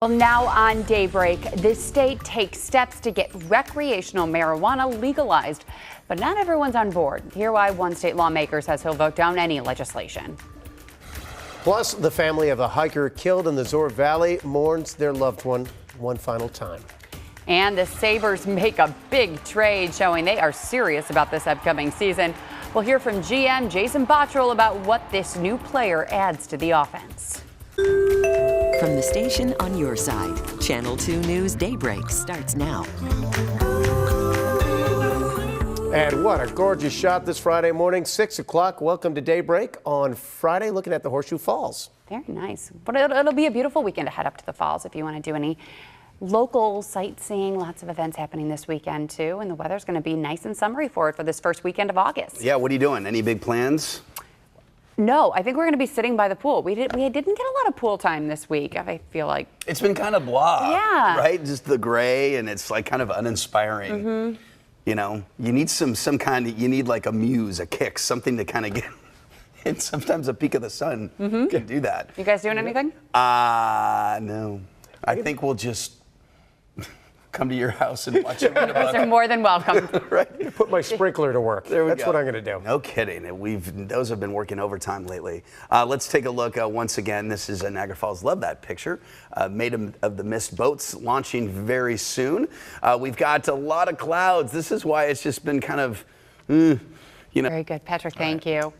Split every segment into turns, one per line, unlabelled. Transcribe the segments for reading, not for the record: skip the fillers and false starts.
Well, now on Daybreak, this state takes steps to get recreational marijuana legalized, but not everyone's on board. Hear why one state lawmaker says he'll vote down any legislation.
Plus, the family of a hiker killed in the Zoar Valley mourns their loved one final time.
And the Sabres make a big trade, showing they are serious about this upcoming season. We'll hear from GM Jason Bottrell about what this new player adds to the offense.
From the station on your side, Channel 2 News Daybreak starts now.
And what a gorgeous shot this Friday morning, 6 o'clock. Welcome to Daybreak on Friday, looking at the Horseshoe Falls.
Very nice. But it'll be a beautiful weekend to head up to the falls if you want to do any local sightseeing. Lots of events happening this weekend, too. And the weather's going to be nice and summery for it for this first weekend of August.
Yeah, what are you doing? Any big plans?
No, I think we're going to be sitting by the pool. We didn't get a lot of pool time this week. I feel like
it's been kind of blah.
Yeah.
Right? Just the gray, and it's like kind of uninspiring.
Mm-hmm.
You know, you need some kind of, you need like a muse, a kick, something to kind of get. And sometimes a peek of the sun can do that.
You guys doing anything?
No. I think we'll just come to your house and watch it.
You guys are more than welcome.
Right.
Put my sprinkler to work. That's what I'm going to do.
No kidding. Those have been working overtime lately. Let's take a look once again. This is Niagara Falls. Love that picture. Made of the mist boats launching very soon. We've got a lot of clouds. This is why it's just been kind of,
Very good, Patrick. Thank you.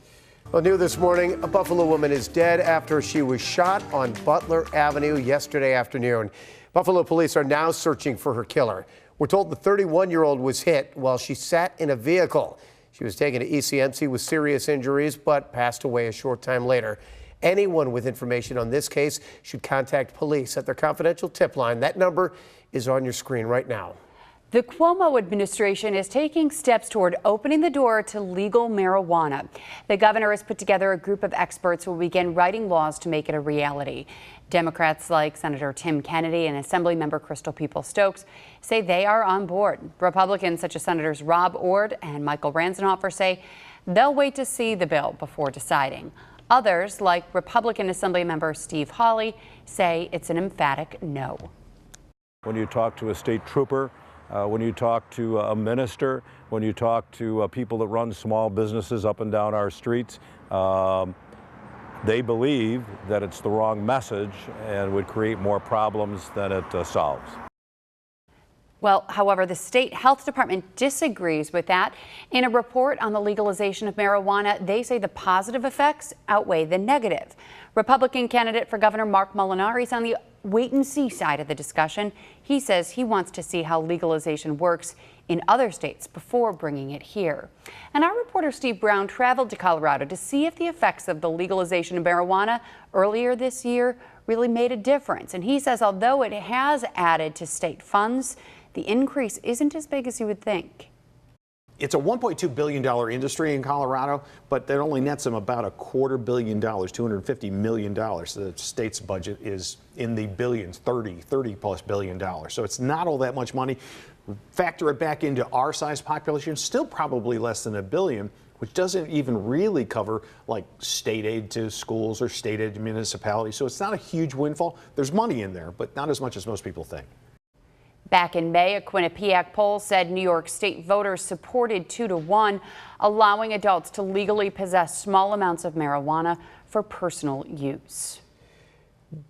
Well, new this morning, a Buffalo woman is dead after she was shot on Butler Avenue yesterday afternoon. Buffalo police are now searching for her killer. We're told the 31-year-old was hit while she sat in a vehicle. She was taken to ECMC with serious injuries, but passed away a short time later. Anyone with information on this case should contact police at their confidential tip line. That number is on your screen right now.
The Cuomo administration is taking steps toward opening the door to legal marijuana. The governor has put together a group of experts who will begin writing laws to make it a reality. Democrats like Senator Tim Kennedy and Assemblymember Crystal Peoples-Stokes say they are on board. Republicans such as Senators Rob Ord and Michael Ranzenhofer say they'll wait to see the bill before deciding. Others, like Republican Assemblymember Steve Hawley, say it's an emphatic no.
When you talk to a state trooper, when you talk to a minister, when you talk to people that run small businesses up and down our streets, they believe that it's the wrong message and would create more problems than it solves.
Well, however, the state health department disagrees with that. In a report on the legalization of marijuana, they say the positive effects outweigh the negative. Republican candidate for governor Mark Molinari is on the wait-and-see side of the discussion. He says he wants to see how legalization works in other states before bringing it here. And our reporter Steve Brown traveled to Colorado to see if the effects of the legalization of marijuana earlier this year really made a difference. And he says although it has added to state funds, the increase isn't as big as you would think.
It's a $1.2 billion industry in Colorado, but that only nets them about $250 million, $250 million. The state's budget is in the billions, 30 plus billion dollars. So it's not all that much money. Factor it back into our size population, still probably less than $1 billion, which doesn't even really cover like state aid to schools or state aid to municipalities. So it's not a huge windfall. There's money in there, but not as much as most people think.
Back in May, a Quinnipiac poll said New York State voters supported 2-1, allowing adults to legally possess small amounts of marijuana for personal use.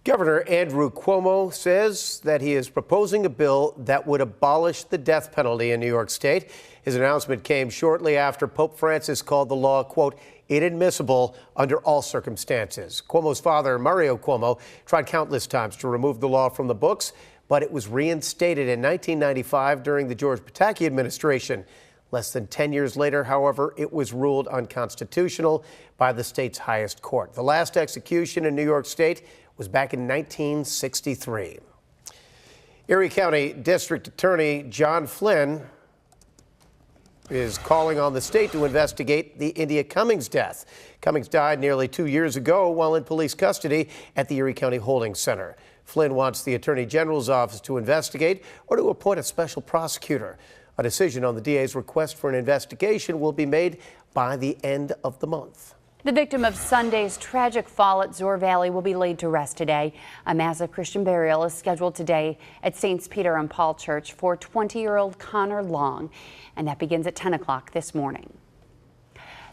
Governor Andrew Cuomo says that he is proposing a bill that would abolish the death penalty in New York State. His announcement came shortly after Pope Francis called the law, quote, inadmissible under all circumstances. Cuomo's father, Mario Cuomo, tried countless times to remove the law from the books, but it was reinstated in 1995 during the George Pataki administration. Less than 10 years later, however, it was ruled unconstitutional by the state's highest court. The last execution in New York State was back in 1963. Erie County District Attorney John Flynn is calling on the state to investigate the India Cummings death. Cummings died nearly 2 years ago while in police custody at the Erie County Holding Center. Flynn wants the Attorney General's office to investigate or to appoint a special prosecutor. A decision on the DA's request for an investigation will be made by the end of the month.
The victim of Sunday's tragic fall at Zoar Valley will be laid to rest today. A massive Christian burial is scheduled today at St. Peter and Paul Church for 20-year-old Connor Long, and that begins at 10 o'clock this morning.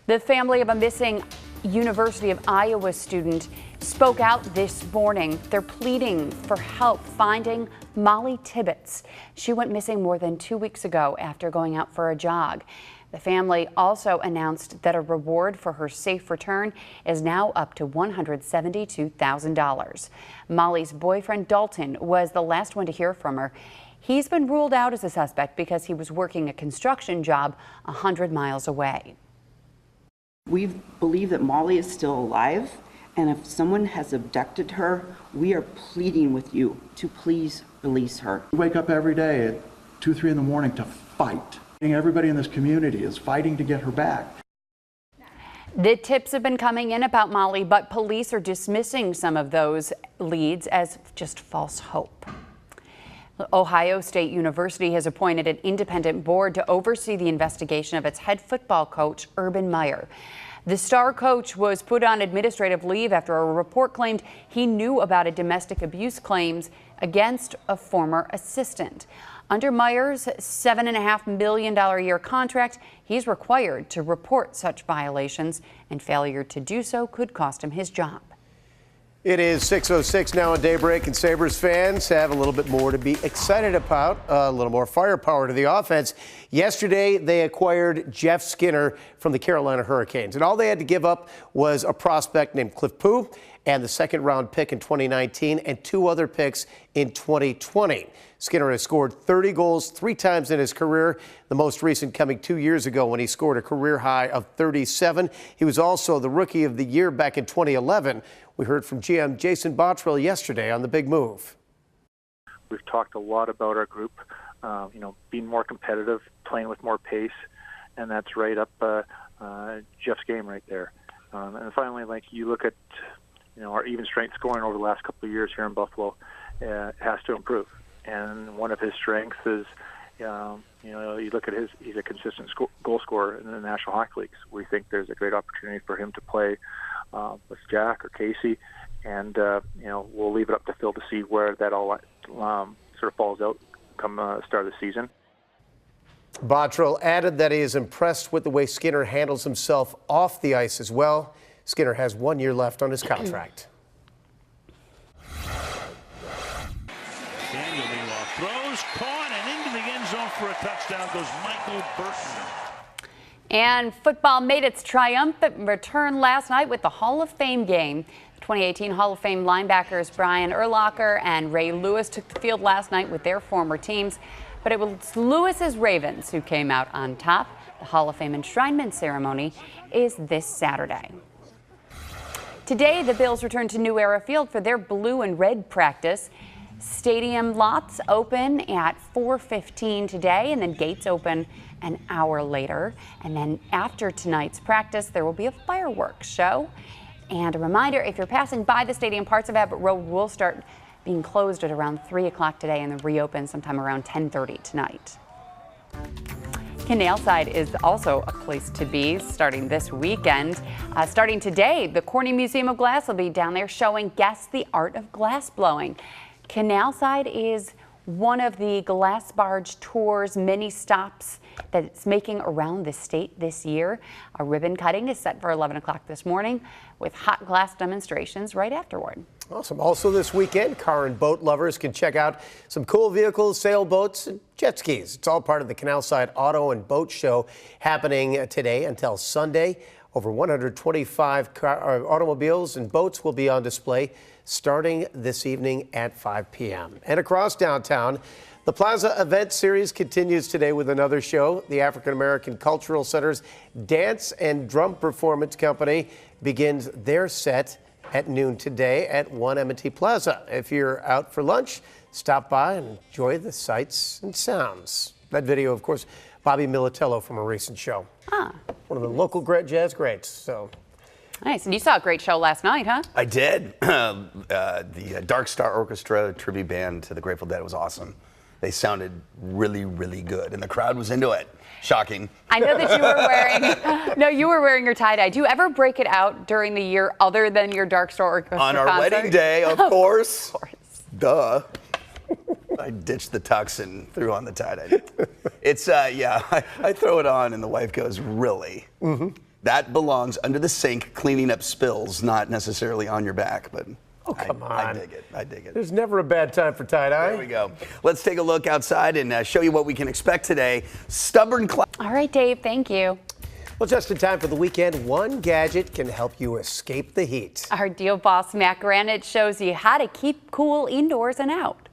The family of a missing University of Iowa student spoke out this morning. They're pleading for help finding Molly Tibbetts. She went missing more than 2 weeks ago after going out for a jog. The family also announced that a reward for her safe return is now up to $172,000. Molly's boyfriend Dalton was the last one to hear from her. He's been ruled out as a suspect because he was working a construction job 100 miles away.
We believe that Molly is still alive, and if someone has abducted her, we are pleading with you to please release her.
We wake up every day at 2, 3 in the morning to fight. Everybody in this community is fighting to get her back.
The tips have been coming in about Molly, but police are dismissing some of those leads as just false hope. Ohio State University has appointed an independent board to oversee the investigation of its head football coach, Urban Meyer. The star coach was put on administrative leave after a report claimed he knew about a domestic abuse claims against a former assistant. Under Meyer's $7.5 million a year contract, he's required to report such violations, and failure to do so could cost him his job.
It is 6:06 now on Daybreak, and Sabres fans have a little bit more to be excited about, a little more firepower to the offense. Yesterday, they acquired Jeff Skinner from the Carolina Hurricanes, and all they had to give up was a prospect named Cliff Pooh and the second-round pick in 2019 and 2 other picks in 2020. Skinner has scored 30 goals 3 times in his career, the most recent coming 2 years ago when he scored a career high of 37. He was also the Rookie of the Year back in 2011. We heard from GM Jason Bottrill yesterday on the big move.
We've talked a lot about our group, being more competitive, playing with more pace, and that's right up Jeff's game right there. And finally, like you look at, our even strength scoring over the last couple of years here in Buffalo, has to improve. And one of his strengths is, you look at he's a consistent goal scorer in the National Hockey Leagues. We think there's a great opportunity for him to play with Jack or Casey, and we'll leave it up to Phil to see where that all sort of falls out come start of the season.
Bottrill added that he is impressed with the way Skinner handles himself off the ice as well. Skinner has 1 year left on his contract.
Daniel meanwhile throws, caught, and into the end zone for a touchdown goes Michael Burton.
And football made its triumphant return last night with the Hall of Fame game. 2018 Hall of Fame linebackers Brian Urlacher and Ray Lewis took the field last night with their former teams, but it was Lewis's Ravens who came out on top. The Hall of Fame enshrinement ceremony is this Saturday. Today, the Bills return to New Era Field for their blue and red practice. Stadium lots open at 4:15 today, and then gates open an hour later. And then after tonight's practice, there will be a fireworks show. And a reminder, if you're passing by the stadium, parts of Abbott Road will start being closed at around 3 o'clock today and then reopen sometime around 10:30 tonight. Canalside is also a place to be starting this weekend. Starting today, the Corning Museum of Glass will be down there showing guests the art of glass blowing. Canalside is one of the glass barge tours many stops that it's making around the state this year. A ribbon cutting is set for 11 o'clock this morning with hot glass demonstrations right afterward.
Awesome. Also this weekend, car and boat lovers can check out some cool vehicles, sailboats, and jet skis. It's all part of the Canalside Auto and Boat Show happening today until Sunday. Over 125 automobiles and boats will be on display starting this evening at 5 p.m. And across downtown, the Plaza Event Series continues today with another show. The African American Cultural Center's Dance and Drum Performance Company begins their set at noon today at 1 M&T Plaza. If you're out for lunch, stop by and enjoy the sights and sounds. That video, of course, Bobby Militello from a recent show. One of the local jazz greats. So
nice. And you saw a great show last night, huh?
I did. The Dark Star Orchestra tribute band to the Grateful Dead was awesome. they sounded really, really good, and the crowd was into it. Shocking.
I know that you were wearing your tie-dye. Do you ever break it out during the year other than your Dark Star Orchestra
On our
concert?
wedding day, of course.
Of course.
Duh. I ditched the tux and threw on the tie-dye. It's, I throw it on and the wife goes, really? Mm-hmm. That belongs under the sink cleaning up spills, not necessarily on your back, but
oh, come on.
I dig it. I dig it.
There's never a bad time for tie-dye.
There we go. Let's take a look outside and show you what we can expect today. Stubborn clouds.
All right, Dave, thank you.
Well, just in time for the weekend, one gadget can help you escape the heat.
Our deal boss, Matt Granite, shows you how to keep cool indoors and out.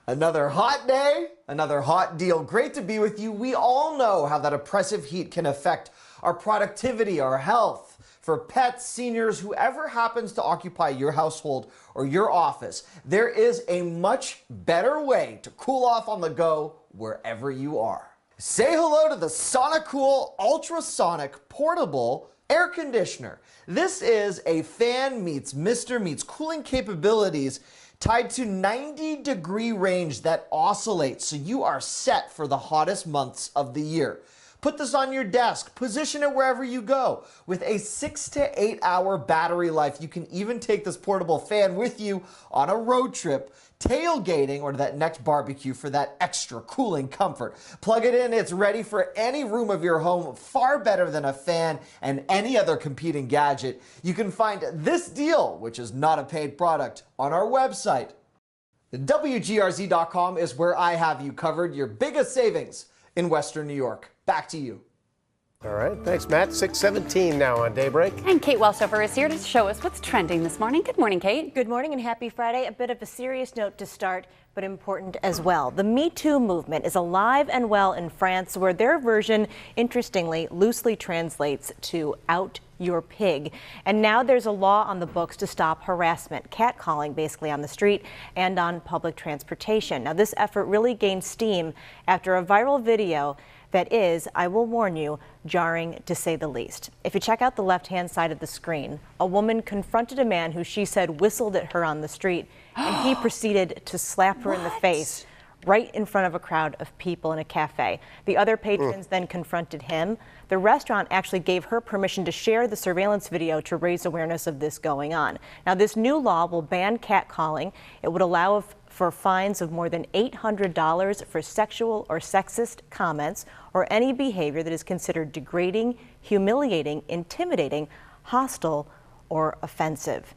Another hot day, another hot deal. Great to be with you. We all know how that oppressive heat can affect our productivity, our health. For pets, seniors, whoever happens to occupy your household or your office, there is a much better way to cool off on the go wherever you are. Say hello to the SonoCool Ultrasonic Portable Air Conditioner. This is a fan meets Mr. meets cooling capabilities tied to 90-degree range that oscillates, so you are set for the hottest months of the year. Put this on your desk, position it wherever you go. With a 6 to 8 hour battery life, you can even take this portable fan with you on a road trip, tailgating, or to that next barbecue for that extra cooling comfort. Plug it in, it's ready for any room of your home, far better than a fan and any other competing gadget. You can find this deal, which is not a paid product, on our website. WGRZ.com is where I have you covered, your biggest savings in Western New York. Back to you.
All right, thanks, Matt. 6:17 now on Daybreak.
And Kate Welshoffer is here to show us what's trending this morning. Good morning, Kate.
Good morning and happy Friday. A bit of a serious note to start, but important as well. The Me Too movement is alive and well in France, where their version, interestingly, loosely translates to out your pig. And now there's a law on the books to stop harassment, catcalling basically on the street and on public transportation. Now this effort really gained steam after a viral video that is, I will warn you, jarring to say the least. If you check out the left-hand side of the screen, a woman confronted a man who she said whistled at her on the street, and he proceeded to slap her in the face right in front of a crowd of people in a cafe. The other patrons then confronted him. The restaurant actually gave her permission to share the surveillance video to raise awareness of this going on. Now, this new law will ban catcalling. It would allow for fines of more than $800 for sexual or sexist comments or any behavior that is considered degrading, humiliating, intimidating, hostile, or offensive.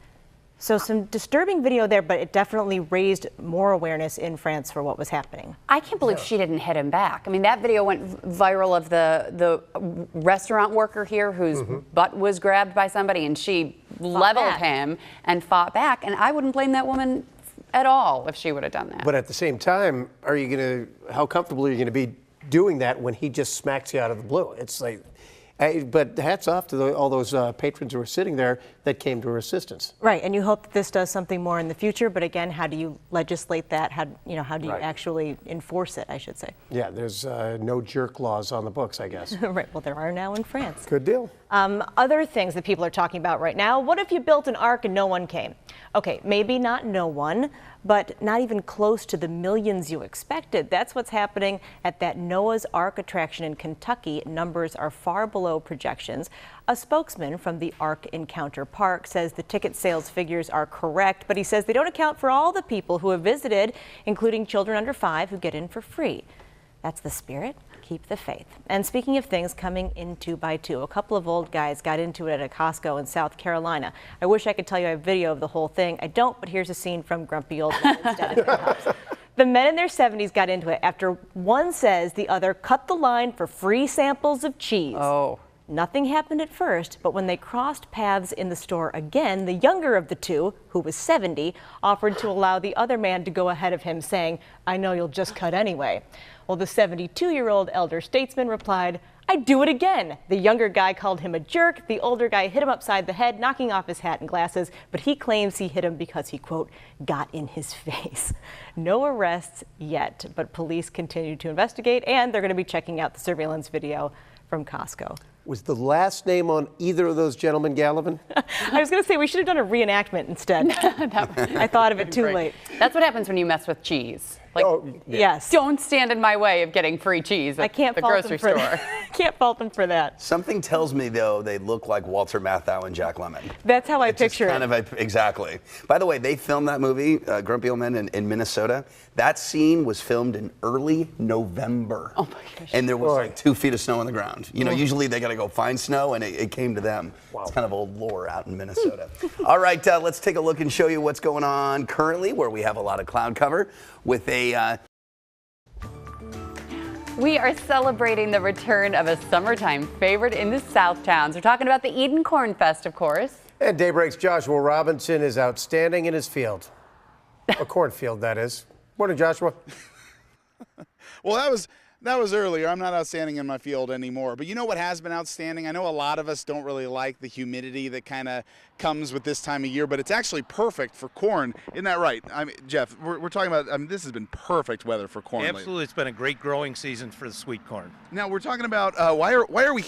So some disturbing video there, but it definitely raised more awareness in France for what was happening.
I can't believe she didn't hit him back. I mean, that video went viral of the restaurant worker here whose butt was grabbed by somebody, and she leveled him and fought back. And I wouldn't blame that woman at all if she would have done that.
But at the same time, how comfortable are you going to be doing that when he just smacks you out of the blue? It's like, but hats off to all those patrons who were sitting there that came to her assistance.
Right, and you hope that this does something more in the future. But again, how do you legislate that? How do you actually enforce it? I should say.
Yeah, there's no jerk laws on the books, I guess.
Right. Well, there are now in France.
Good deal.
Other things that people are talking about right now. What if you built an ark and no one came? Okay, maybe not no one, but not even close to the millions you expected. That's what's happening at that Noah's Ark attraction in Kentucky. Numbers are far below projections. A spokesman from the Ark Encounter Park says the ticket sales figures are correct, but he says they don't account for all the people who have visited, including children under 5 who get in for free. That's the spirit. Keep the faith. And speaking of things coming in 2 by 2, a couple of old guys got into it at a Costco in South Carolina. I wish I could tell you I have video of the whole thing. I don't, but here's a scene from Grumpy Old Men instead of Hops. The men in their 70s got into it after one says the other cut the line for free samples of cheese.
Oh.
Nothing happened at first, but when they crossed paths in the store again, the younger of the two, who was 70, offered to allow the other man to go ahead of him, saying, "I know you'll just cut anyway." Well, the 72-year-old elder statesman replied, "I'd do it again." The younger guy called him a jerk. The older guy hit him upside the head, knocking off his hat and glasses, but he claims he hit him because he, quote, got in his face. No arrests yet, but police continue to investigate, and they're going to be checking out the surveillance video from Costco.
Was the last name on either of those gentlemen Gallivan?
I was going to say we should have done a reenactment instead. I thought of it too late.
That's what happens when you mess with cheese. Like,
Yes.
don't stand in my way of getting free cheese at the grocery store.
Can't fault them for that.
Something tells me, though, they look like Walter Matthau and Jack Lemmon.
That's how I picture it.
Exactly. By the way, they filmed that movie, Grumpy Old Men, in Minnesota. That scene was filmed in early November.
Oh my gosh.
And there was like 2 feet of snow on the ground. You know, usually they got to go find snow, and it came to them. Wow. It's kind of old lore out in Minnesota. All right, let's take a look and show you what's going on currently, where we have a lot of cloud cover with a...
We are celebrating the return of a summertime favorite in the South Towns. We're talking about the Eden Corn Fest, of course.
And Daybreak's Joshua Robinson is outstanding in his field. A cornfield, that is. Morning, Joshua.
Well, that was earlier. I'm not outstanding in my field anymore. But you know what has been outstanding? I know a lot of us don't really like the humidity that kind of comes with this time of year, but it's actually perfect for corn. Isn't that right? I mean, Jeff, we're talking about, this has been perfect weather for corn.
Absolutely. It's been a great growing season for the sweet corn.
Now, we're talking about why are we